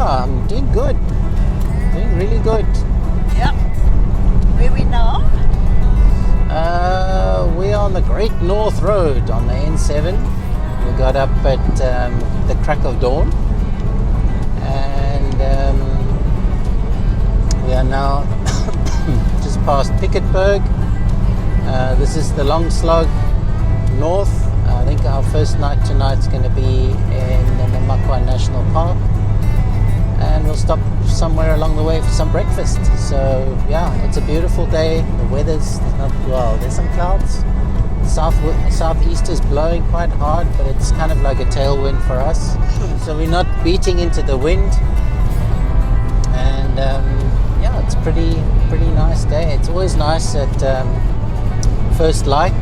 I'm doing good. Doing really good. Yeah. Where we now? We're on the Great North Road on the N7. We got up at the crack of dawn, and we are now just past Piketberg. This is the long slog north. I think our first night tonight's going to be in the Namakwa National Park, and we'll stop somewhere along the way for some breakfast. So yeah, it's a beautiful day. The weather's not well. There's some clouds. Southeast is blowing quite hard, but it's kind of like a tailwind for us. So we're not beating into the wind, and yeah, it's pretty nice day. It's always nice at first light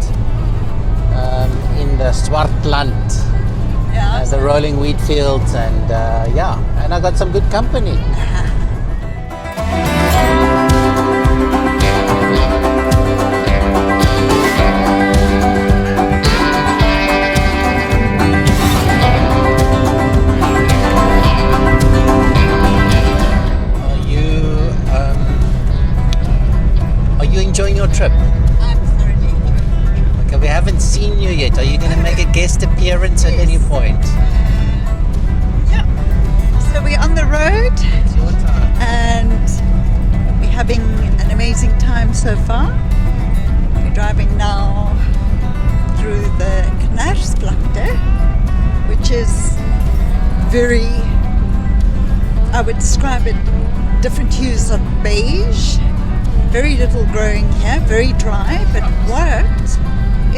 in the Swartland. Yeah. The rolling wheat fields, and yeah, and I got some good company. Are you enjoying your trip? I'm thoroughly enjoying. Okay, we haven't seen you yet. Are you going to make a guest appearance at any point? Yeah. So we're on the road It's your time. and we're having an amazing time so far. We're driving now through the Knarsvlakte, which is very, I would describe it, different hues of beige. Very little growing here, very dry, but what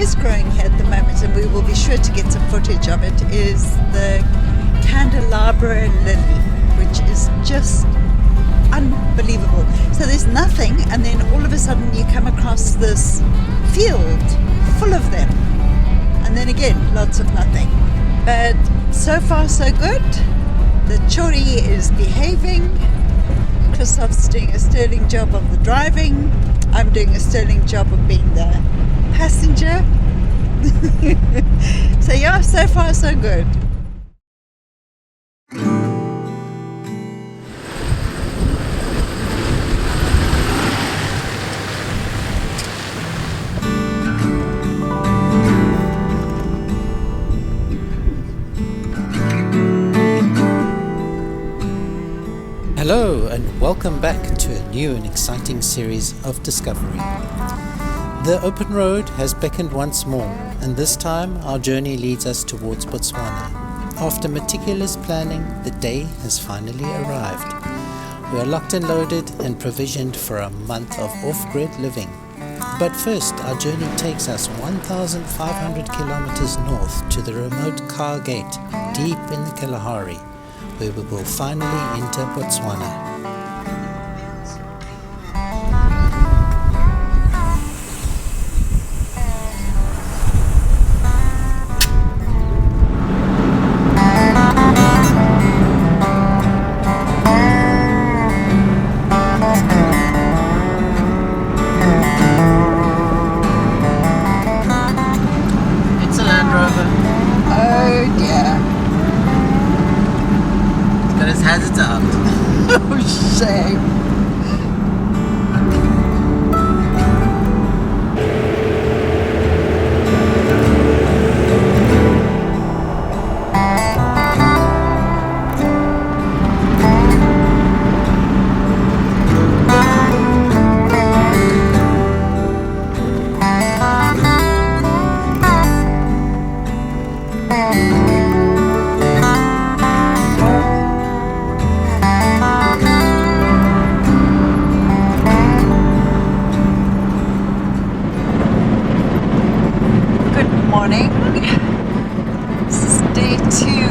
is growing here at the moment, and we will be sure to get some footage of it, is the candelabra lily, which is just unbelievable. So there's nothing, and then all of a sudden you come across this field full of them, and then again lots of nothing. But so far so good. The chori is behaving. Christoph's doing a sterling job of the driving. I'm doing a sterling job of being the passenger. So yeah, so far so good. Hello, and welcome back to a new and exciting series of discovery. The open road has beckoned once more, and this time our journey leads us towards Botswana. After meticulous planning, the day has finally arrived. We are locked and loaded and provisioned for a month of off-grid living. But first, our journey takes us 1,500 kilometers north to the remote Kaa Gate, deep in the Kalahari, where we will finally enter Botswana. It's a Land Rover. Oh dear. Got his hazards out. Oh shame.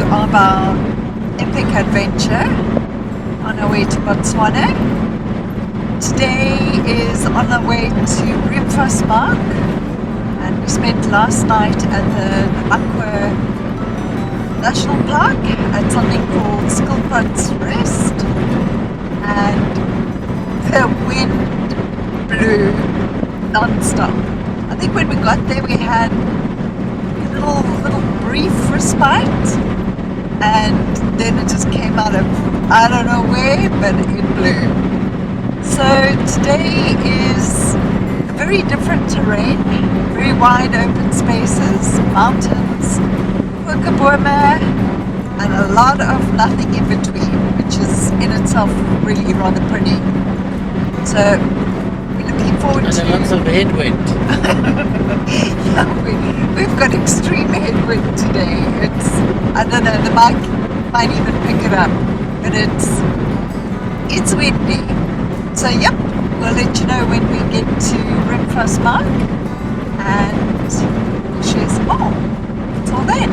Of our epic adventure on our way to Botswana. Today is on our way to Riemvasmaak, and we spent last night at the Namakwa National Park at something called Skilpad's Rest, and the wind blew non-stop. I think when we got there we had a little brief respite, and then it just came out of I don't know where, but it blew. So today is a very different terrain, very wide open spaces, mountains, Botswana, and a lot of nothing in between, which is in itself really rather pretty. So we're looking forward to... And lots of headwind. Yeah, we've got extreme headwind today. It's, I don't know, the mic might even pick it up, but it's windy. So yep, we'll let you know when we get to Riemvasmaak and we'll share some more. Until then.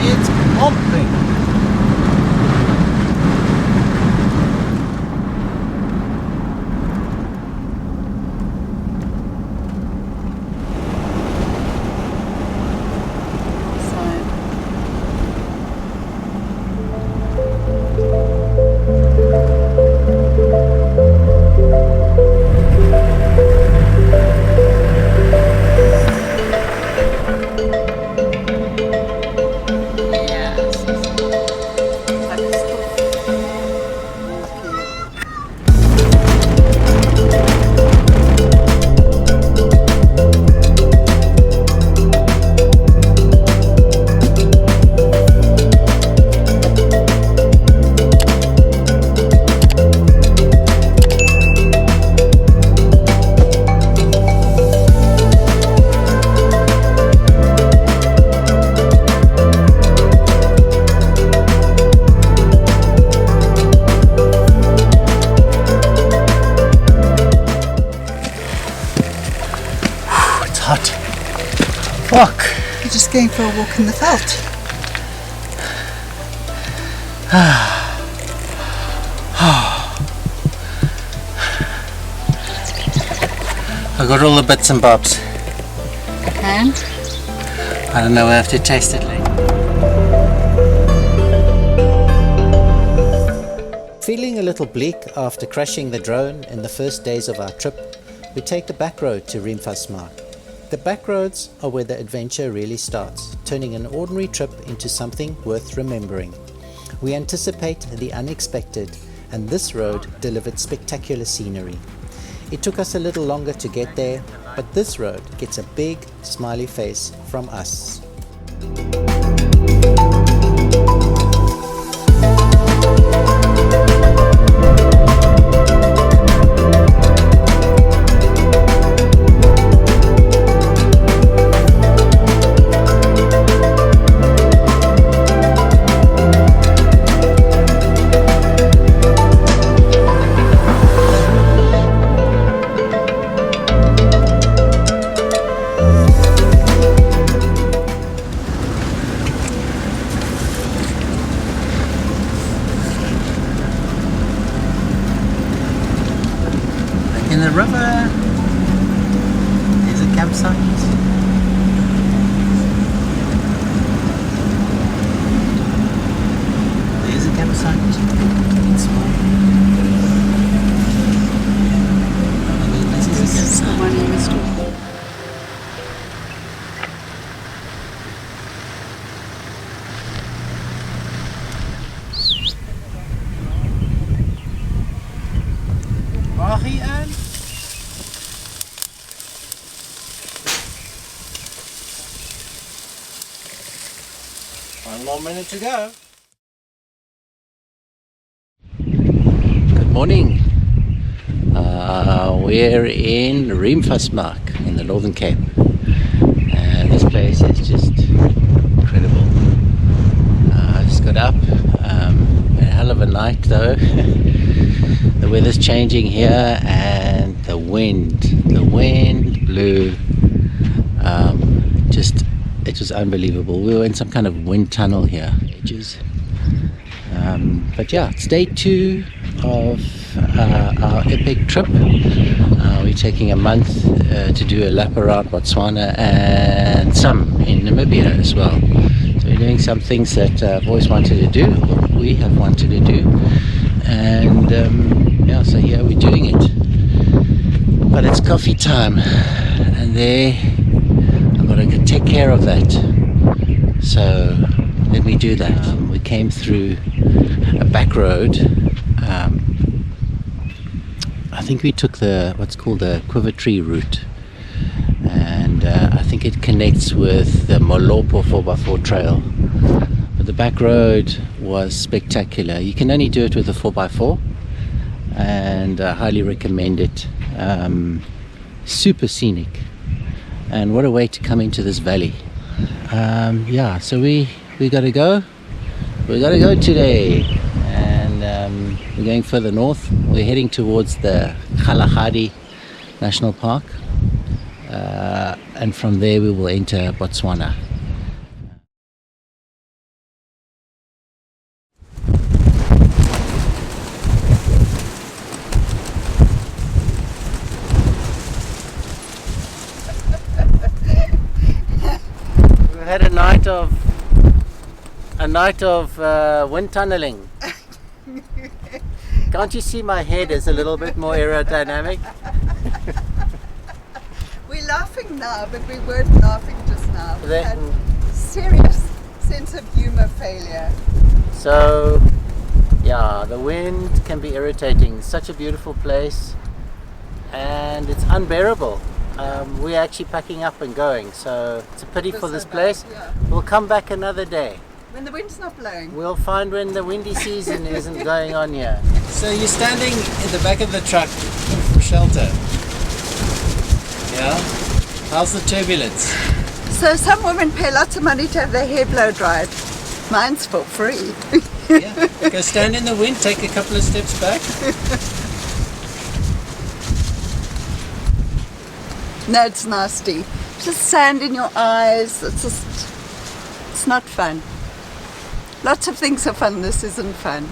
It's pumping. Hot. Fuck. We're just going for a walk in the veld. I got all the bits and bobs. And? I don't know, I have to taste it later. Feeling a little bleak after crashing the drone in the first days of our trip, we take the back road to Riemvasmaak. The back roads are where the adventure really starts, turning an ordinary trip into something worth remembering. We anticipate the unexpected, and this road delivered spectacular scenery. It took us a little longer to get there, but this road gets a big smiley face from us. In the river, there's a campsite. There's a campsite. It's small. And then this is a campsite. One in the store. Aan. One more minute to go. Good morning. We're in Riemvasmaak in the Northern Cape, and this place is just incredible. I just got up. A hell of a night though. The weather's changing here, and the wind blew. It was unbelievable. We were in some kind of wind tunnel here, edges. But yeah, it's day 2 of our epic trip. We're taking a month to do a lap around Botswana and some in Namibia as well. So we're doing some things that I've always wanted to do, or we have wanted to do, and yeah, so here we're doing it. But it's coffee time, and there I've got to take care of that. So let me do that. We came through a back road. I think we took what's called the Quiver Tree route, and I think it connects with the Molopo 4x4 trail. But the back road was spectacular. You can only do it with a 4x4, and I highly recommend it. Super scenic, and what a way to come into this valley. Yeah, so we gotta go today, and we're going further north. We're heading towards the Kalahari National Park, and from there we will enter Botswana. We've had a night of wind tunneling. Can't you see my head is a little bit more aerodynamic? We're laughing now, but we weren't laughing just now. We That- had serious sense of humor failure. So, yeah, the wind can be irritating. It's such a beautiful place, and it's unbearable. We're actually packing up and going, so it's a pity for this place. Yeah. We'll come back another day. When the wind's not blowing. We'll find when the windy season isn't going on here. So you're standing in the back of the truck for shelter. Yeah? How's the turbulence? So some women pay lots of money to have their hair blow dried. Mine's for free. Yeah. Go stand in the wind, take a couple of steps back. No, it's nasty. Just sand in your eyes. It's not fun. Lots of things are fun. This isn't fun.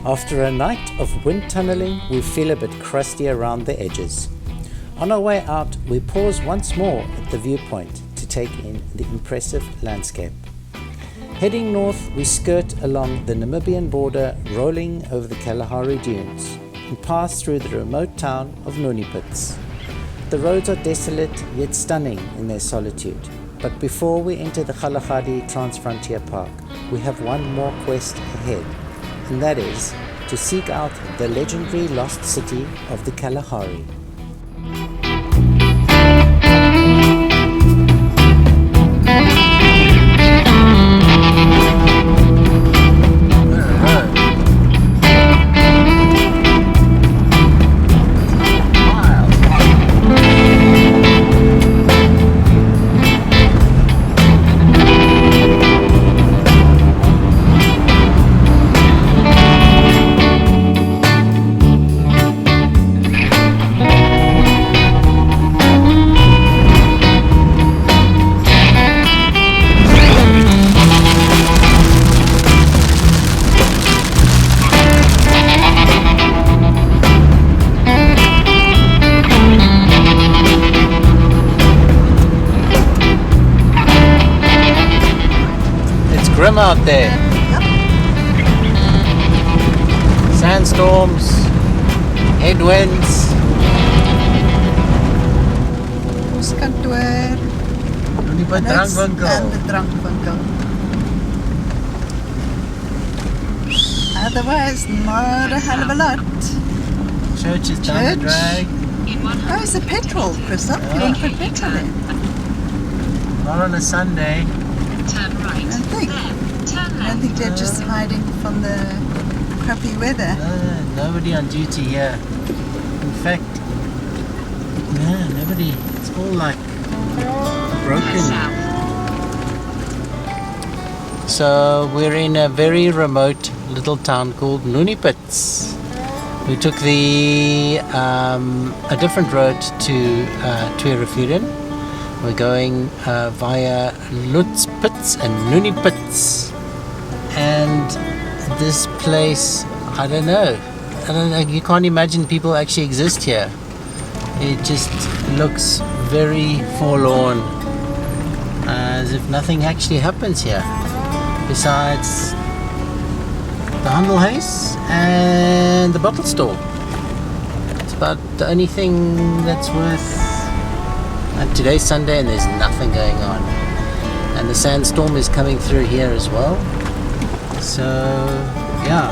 After a night of wind tunneling, we feel a bit crusty around the edges. On our way out, we pause once more at the viewpoint to take in the impressive landscape. Heading north, we skirt along the Namibian border, rolling over the Kalahari dunes, and pass through the remote town of Nunipits. The roads are desolate yet stunning in their solitude. But before we enter the Kalahari Transfrontier Park, we have one more quest ahead, and that is to seek out the legendary lost city of the Kalahari. Grim out there. Sandstorms, headwinds. Ons kantoor. En die drankwankel. En the drankwinkel. Otherwise, not a hell of a lot. Church is down the drag. Oh, it's a petrol, Christoph. You want to put petrol in? Not on a Sunday. Turn right. I don't think they're just hiding from the crappy weather. Nobody on duty here. In fact, no, nobody. It's all like broken. So we're in a very remote little town called Nunipits. We took a different road to Tweerefuren. We're going via Lutzpits and Nunipits, and this place, I don't know, you can't imagine people actually exist here. It just looks very forlorn, as if nothing actually happens here besides the Handelhuis and the bottle store. It's about the only thing that's worth. And today's Sunday and there's nothing going on, and the sandstorm is coming through here as well. So yeah,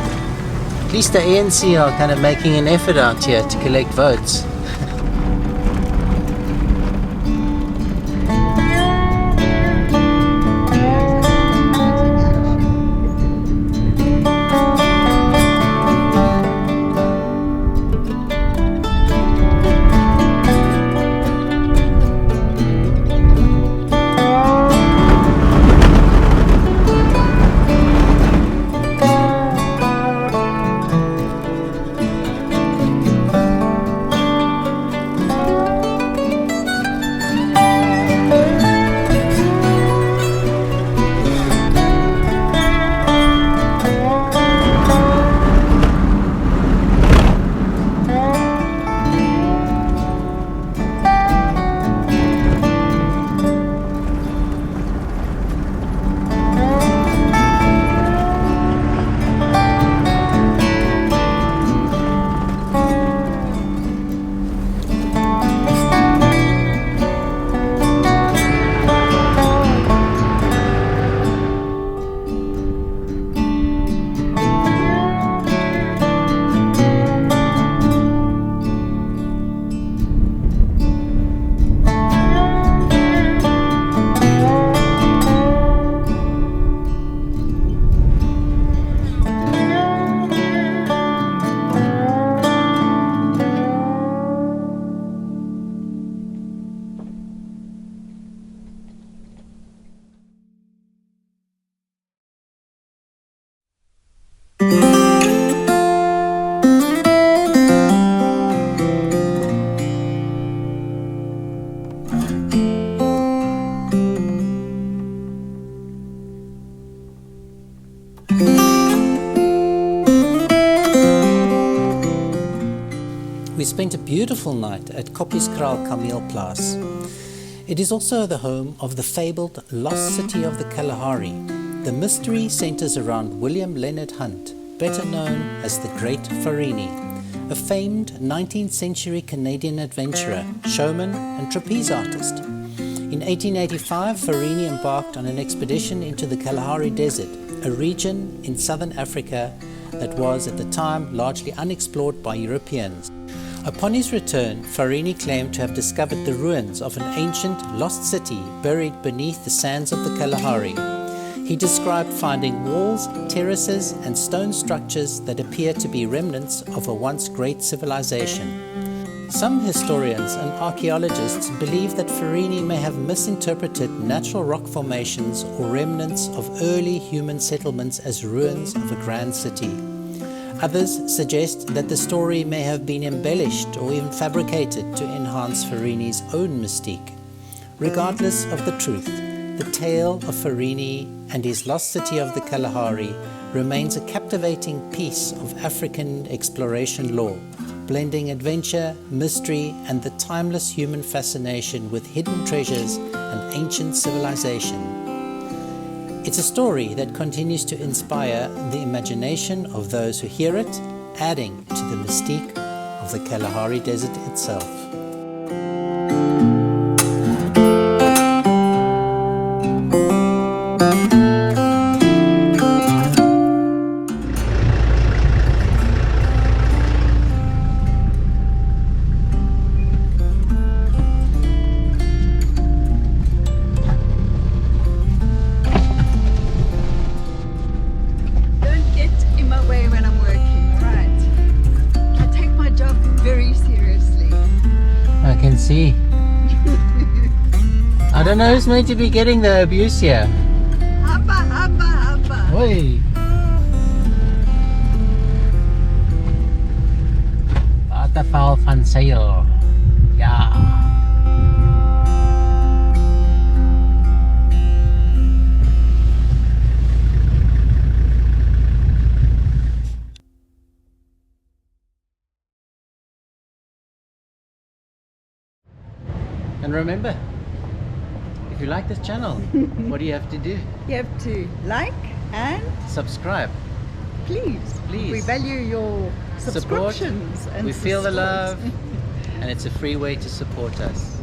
at least the ANC are kind of making an effort out here to collect votes. We spent a beautiful night at Koppieskraal Kameelplaas. It is also the home of the fabled lost city of the Kalahari. The mystery centers around William Leonard Hunt, better known as the Great Farini, a famed 19th century Canadian adventurer, showman and trapeze artist. In 1885, Farini embarked on an expedition into the Kalahari Desert, a region in southern Africa that was at the time largely unexplored by Europeans. Upon his return, Farini claimed to have discovered the ruins of an ancient lost city buried beneath the sands of the Kalahari. He described finding walls, terraces, and stone structures that appear to be remnants of a once great civilization. Some historians and archaeologists believe that Farini may have misinterpreted natural rock formations or remnants of early human settlements as ruins of a grand city. Others suggest that the story may have been embellished or even fabricated to enhance Farini's own mystique. Regardless of the truth, the tale of Farini and his lost city of the Kalahari remains a captivating piece of African exploration lore, blending adventure, mystery, and the timeless human fascination with hidden treasures and ancient civilization. It's a story that continues to inspire the imagination of those who hear it, adding to the mystique of the Kalahari Desert itself. See. I don't know who's meant to be getting the abuse here. Abba, Abba, Abba. Oi. Waterval van Sail. Ja. And remember, if you like this channel, what do you have to do? You have to like and Subscribe. please. We value your Support. subscriptions. And We feel the support. love. And it's a free way to support us.